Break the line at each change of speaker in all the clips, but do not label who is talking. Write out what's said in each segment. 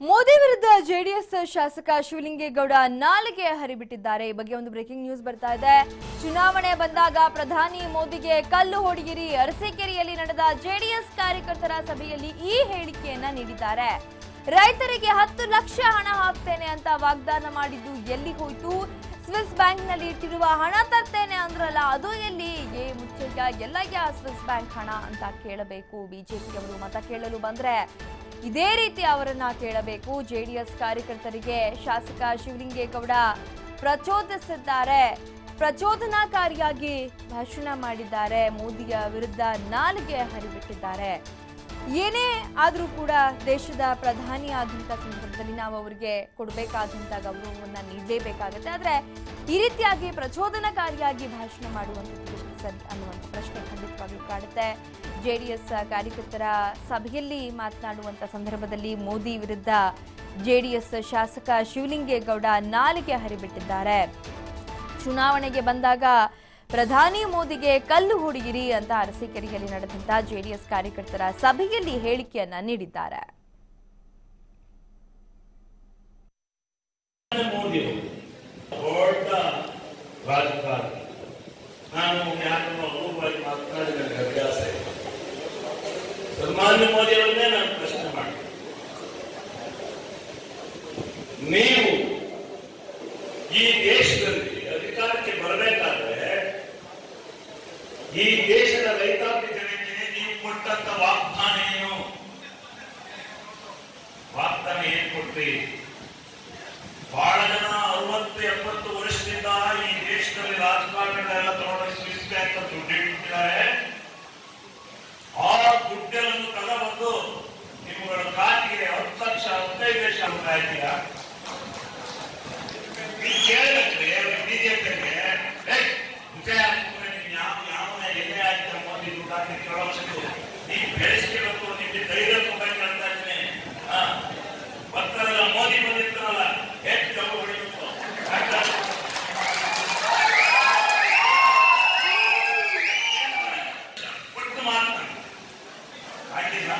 ಮೋದಿ ವಿರುದ್ಧ ಜೆಡಿಎಸ್ ಶಾಸಕ ಶಿವಲಿಂಗೇಗೌಡ ನಾಲಿಗೆ ಹರಿಬಿಟ್ಟಿದ್ದಾರೆ. ಈ ಬಗ್ಗೆ ಒಂದು ಬ್ರೇಕಿಂಗ್ ನ್ಯೂಸ್ ಬರ್ತಾ ಇದೆ. ಚುನಾವಣೆ ಬಂದಾಗ ಪ್ರಧಾನಿ ಮೋದಿಗೆ ಕಲ್ಲು ಹೊಡೆಯಿರಿ. ಅರಸೀಕೆರೆಯಲ್ಲಿ ನಡೆದ ಜೆಡಿಎಸ್ ಕಾರ್ಯಕರ್ತರ ಸಭೆಯಲ್ಲಿ ಈ ಹೇಳಿಕೆಯನ್ನ ನೀಡಿದ್ದಾರೆ. ರೈತರಿಗೆ 10 ಲಕ್ಷ ಹಣ ಹಾಕ್ತೇನೆ ಅಂತ ವಾಗ್ದಾನ ಮಾಡಿದ್ದು ಎಲ್ಲಿ ಹೋಯ್ತು? ಸ್ವಿಸ್ ಬ್ಯಾಂಕ್ ನಲ್ಲಿ ಇಟ್ಟಿರುವ ಹಣ ತರ್ತೇನೆ ಅಂದ್ರಲ್ಲ, ಅದು ಎಲ್ಲಿ? ಮುಚ್ಚಯ್ಯ, ಎಲ್ಲಯ್ಯ ಸ್ವಿಸ್ ಬ್ಯಾಂಕ್ ಹಣ ಅಂತ ಕೇಳಬೇಕು. ಬಿಜೆಪಿಯವರು ಮತ ಕೇಳಲು ಬಂದ್ರೆ ಇದೇ ರೀತಿ ಅವರನ್ನ ಕೇಳಬೇಕು. ಜೆಡಿಎಸ್ ಕಾರ್ಯಕರ್ತರಿಗೆ ಶಾಸಕ ಶಿವಲಿಂಗೇಗೌಡ ಪ್ರಚೋದಿಸಿದ್ದಾರೆ. ಪ್ರಚೋದನಾಕಾರಿಯಾಗಿ ಭಾಷಣ ಮಾಡಿದ್ದಾರೆ. ಮೋದಿಯ ವಿರುದ್ಧ ನಾಲಿಗೆ ಹರಿಬಿಟ್ಟಿದ್ದಾರೆ. ಏನೇ ಆದರೂ ಕೂಡ ದೇಶದ ಪ್ರಧಾನಿ ಆದಂಥ ಸಂದರ್ಭದಲ್ಲಿ ನಾವು ಅವರಿಗೆ ಕೊಡಬೇಕಾದಂಥ ಗೌರವವನ್ನು ನೀಡಲೇಬೇಕಾಗುತ್ತೆ. ಆದರೆ ಈ ರೀತಿಯಾಗಿ ಪ್ರಚೋದನಕಾರಿಯಾಗಿ ಭಾಷಣ ಮಾಡುವಂಥದ್ದು ಸರಿ ಅನ್ನುವಂಥ ಪ್ರಶ್ನೆ ಖಂಡಿತವಾಗಿಯೂ ಕಾಡುತ್ತೆ. ಜೆಡಿಎಸ್ ಕಾರ್ಯಕರ್ತರ ಸಭೆಯಲ್ಲಿ ಮಾತನಾಡುವಂಥ ಸಂದರ್ಭದಲ್ಲಿ ಮೋದಿ ವಿರುದ್ಧ ಜೆಡಿಎಸ್ ಶಾಸಕ ಶಿವಲಿಂಗೇಗೌಡ ನಾಲಿಗೆ ಹರಿಬಿಟ್ಟಿದ್ದಾರೆ. ಚುನಾವಣೆಗೆ ಬಂದಾಗ ಪ್ರಧಾನಿ ಮೋದಿಗೆ ಕಲ್ಲು ಹೊಡೆಯಿರಿ ಅಂತ ಅರಸೀಕೆರೆಯಲ್ಲಿ ನಡೆದಂತ ಜೆಡಿಎಸ್ ಕಾರ್ಯಕರ್ತರ ಸಭೆಯಲ್ಲಿ ಹೇಳಿಕೆಯನ್ನ ನೀಡಿದ್ದಾರೆ.
ನೀವು ಈ ದೇಶದಲ್ಲಿ ಅಧಿಕಾರಕ್ಕೆ ಬರಬೇಕಾದ್ರೆ ಈ ದೇಶದ ರೈತಾಪಿ ಜನತೆಗೆ ನೀವು ಕೊಟ್ಟಂತ ವಾಗ್ದಾನ ಏನು? ವಾಗ್ದಾನ ಏನ್ ಕೊಟ್ರಿ? ಬಹಳ ಜನ 60-70 ವರ್ಷದಿಂದ ಈ ದೇಶದಲ್ಲಿ ರಾಜಕಾರಣಿಗಳೆಲ್ಲ ತಗೊಂಡು ಸ್ವಿಸ್ ಬ್ಯಾಂಕ್ ದುಡ್ಡಿಟ್ಟಿದ್ದಾರೆ. ಆ ದುಡ್ಡನ್ನು ತಗೊಂಡು ನಿಮ್ಮಗಳ ಖಾತೆಗೆ 10 ಲಕ್ಷ 15 ಲಕ್ಷ ಹಾಕಿದ್ದೀರಾ? ಕೇಳಬೇಕ್ರಿ ಬಿಜೆಪಿಗೆ ಎಣ್ಣೆ ಆಯ್ತ ಮೋದಿ ದುಡ್ಡು ಕೇಳೋಷ್ಟು ನೀವು ಬೆಳೆಸ್ಬೇಕು. ನಿಮ್ಗೆ ಧೈರ್ಯ ತುಂಬ ಕೇಳ್ತಾ ಇದ್ದೀನಿ. ಬರ್ತಾರಲ್ಲ ಮೋದಿ ಬಂದಿರ್ತಾರಲ್ಲ, ಹೆಚ್ಚು ಜಬ್ಬ ಹೊಡಿಬೇಕು. ಕೊಟ್ಟು ಮಾತಾಡ ಆಗಿಲ್ಲ.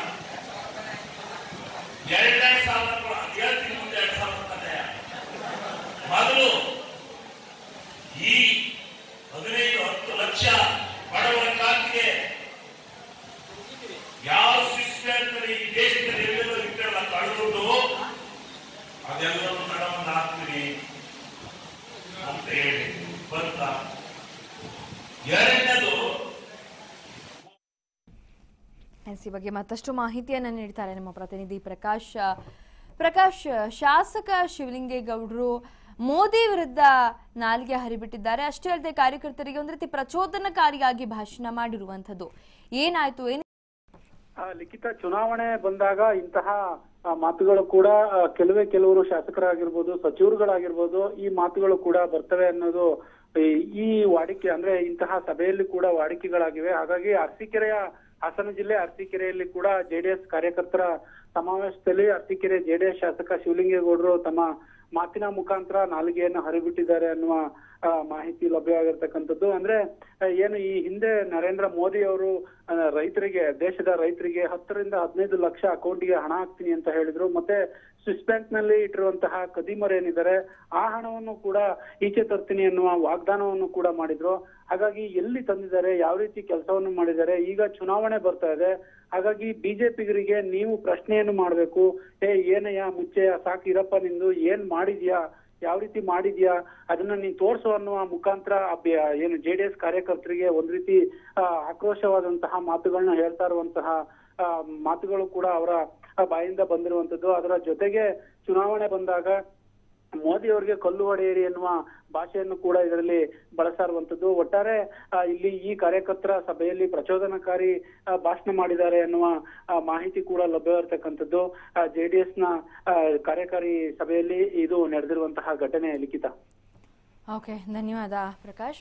2,000 ಹೇಳ್ತೀನಿ ಮುಂದೆ 2,000 ಕಥೆಯ ಮೊದಲು ಈ 15-10 ಲಕ್ಷ ಬಡವರ ಖಾತೆಗೆ ಯಾವ ಸ್ವಿಸ್ ಬ್ಯಾಂಕ್ ಈ ದೇಶದಲ್ಲಿ ಎಲ್ಲೆಲ್ಲೋ ಇಟ್ಟಲ್ಲ ಕಳೆದುಕೊಂಡು ಅದೆಲ್ಲರೂ ನಡವನ್ನು ಹಾಕ್ತೀನಿ ಅಂತ ಹೇಳಿ ಬಂತ. ಎರಡನೇದು
ಈ ಬಗ್ಗೆ ಮತ್ತಷ್ಟು ಮಾಹಿತಿಯನ್ನ ನೀಡ್ತಾರೆ ನಮ್ಮ ಪ್ರತಿನಿಧಿ ಪ್ರಕಾಶ್. ಶಾಸಕ ಶಿವಲಿಂಗೇಗೌಡರು ಮೋದಿ ವಿರುದ್ಧ ನಾಲಿಗೆ ಹರಿಬಿಟ್ಟಿದ್ದಾರೆ. ಅಷ್ಟೇ ಅಲ್ಲದೆ ಕಾರ್ಯಕರ್ತರಿಗೆ ಒಂದು ರೀತಿ ಪ್ರಚೋದನಕಾರಿಯಾಗಿ ಭಾಷಣ ಮಾಡಿರುವಂತದ್ದು ಏನಾಯ್ತು?
ಲಿಖಿತ, ಚುನಾವಣೆ ಬಂದಾಗ ಇಂತಹ ಮಾತುಗಳು ಕೂಡ ಕೆಲವರು ಶಾಸಕರಾಗಿರ್ಬೋದು, ಸಚಿವರುಗಳಾಗಿರ್ಬೋದು, ಈ ಮಾತುಗಳು ಕೂಡ ಬರ್ತವೆ ಅನ್ನೋದು ಈ ವಾಡಿಕೆ, ಅಂದ್ರೆ ಇಂತಹ ಸಭೆಯಲ್ಲಿ ಕೂಡ ವಾಡಿಕೆಗಳಾಗಿವೆ. ಹಾಗಾಗಿ ಹಾಸನ ಜಿಲ್ಲೆ ಅರಸೀಕೆರೆಯಲ್ಲಿ ಕೂಡ ಜೆಡಿಎಸ್ ಕಾರ್ಯಕರ್ತರ ಸಮಾವೇಶದಲ್ಲಿ ಅರಸೀಕೆರೆ ಜೆಡಿಎಸ್ ಶಾಸಕ ಶಿವಲಿಂಗೇಗೌಡರು ತಮ್ಮ ಮಾತಿನ ಮುಖಾಂತರ ನಾಲಿಗೆಯನ್ನು ಹರಿಬಿಟ್ಟಿದ್ದಾರೆ ಅನ್ನುವ ಮಾಹಿತಿ ಲಭ್ಯವಾಗಿರ್ತಕ್ಕಂಥದ್ದು. ಅಂದ್ರೆ ಏನು ಈ ಹಿಂದೆ ನರೇಂದ್ರ ಮೋದಿ ಅವರು ದೇಶದ ರೈತರಿಗೆ 10-15 ಲಕ್ಷ ಅಕೌಂಟ್ಗೆ ಹಣ ಹಾಕ್ತೀನಿ ಅಂತ ಹೇಳಿದ್ರು. ಮತ್ತೆ ಸ್ವಿಸ್ ಬ್ಯಾಂಕ್ ನಲ್ಲಿ ಇಟ್ಟಿರುವಂತಹ ಕದಿಮರೇನಿದ್ದಾರೆ ಆ ಹಣವನ್ನು ಕೂಡ ಈಚೆ ತರ್ತೀನಿ ಅನ್ನುವ ವಾಗ್ದಾನವನ್ನು ಕೂಡ ಮಾಡಿದ್ರು. ಹಾಗಾಗಿ ಎಲ್ಲಿ ತಂದಿದ್ದಾರೆ, ಯಾವ ರೀತಿ ಕೆಲಸವನ್ನು ಮಾಡಿದ್ದಾರೆ? ಈಗ ಚುನಾವಣೆ ಬರ್ತಾ ಇದೆ. ಹಾಗಾಗಿ ಬಿಜೆಪಿಗರಿಗೆ ನೀವು ಪ್ರಶ್ನೆಯನ್ನು ಮಾಡ್ಬೇಕು. ಏನಯ್ಯ ಮುಚ್ಚಯ್ಯ, ಸಾಕು ಇರಪ್ಪ, ನಿಂದು ಏನ್ ಮಾಡಿದ್ಯಾ, ಯಾವ ರೀತಿ ಮಾಡಿದ್ಯಾ, ಅದನ್ನ ನೀನ್ ತೋರ್ಸು ಅನ್ನುವ ಮುಖಾಂತರ ಏನು ಜೆಡಿಎಸ್ ಕಾರ್ಯಕರ್ತರಿಗೆ ಒಂದ್ ರೀತಿ ಆಕ್ರೋಶವಾದಂತಹ ಮಾತುಗಳನ್ನ ಹೇಳ್ತಾ ಇರುವಂತಹ ಮಾತುಗಳು ಕೂಡ ಅವರ ಬಾಯಿಂದ ಬಂದಿರುವಂತದ್ದು. ಅದರ ಜೊತೆಗೆ ಚುನಾವಣೆ ಬಂದಾಗ ಮೋದಿ ಅವರಿಗೆ ಕಲ್ಲು ಹೊಡೆಯಿರಿ ಎನ್ನುವ ಭಾಷೆಯನ್ನು ಕೂಡ ಇದರಲ್ಲಿ ಬಳಸ್ತಾ ಇರುವಂತದ್ದು. ಒಟ್ಟಾರೆ ಇಲ್ಲಿ ಈ ಕಾರ್ಯಕರ್ತರ ಸಭೆಯಲ್ಲಿ ಪ್ರಚೋದನಕಾರಿ ಭಾಷಣ ಮಾಡಿದ್ದಾರೆ ಎನ್ನುವ ಮಾಹಿತಿ ಕೂಡ ಲಭ್ಯವಿರತಕ್ಕಂಥದ್ದು. ಜೆಡಿಎಸ್ ನ ಕಾರ್ಯಕಾರಿ ಸಭೆಯಲ್ಲಿ ಇದು ನಡೆದಿರುವಂತಹ ಘಟನೆ ಲಿಖಿತ.
ಓಕೆ, ಧನ್ಯವಾದ ಪ್ರಕಾಶ್.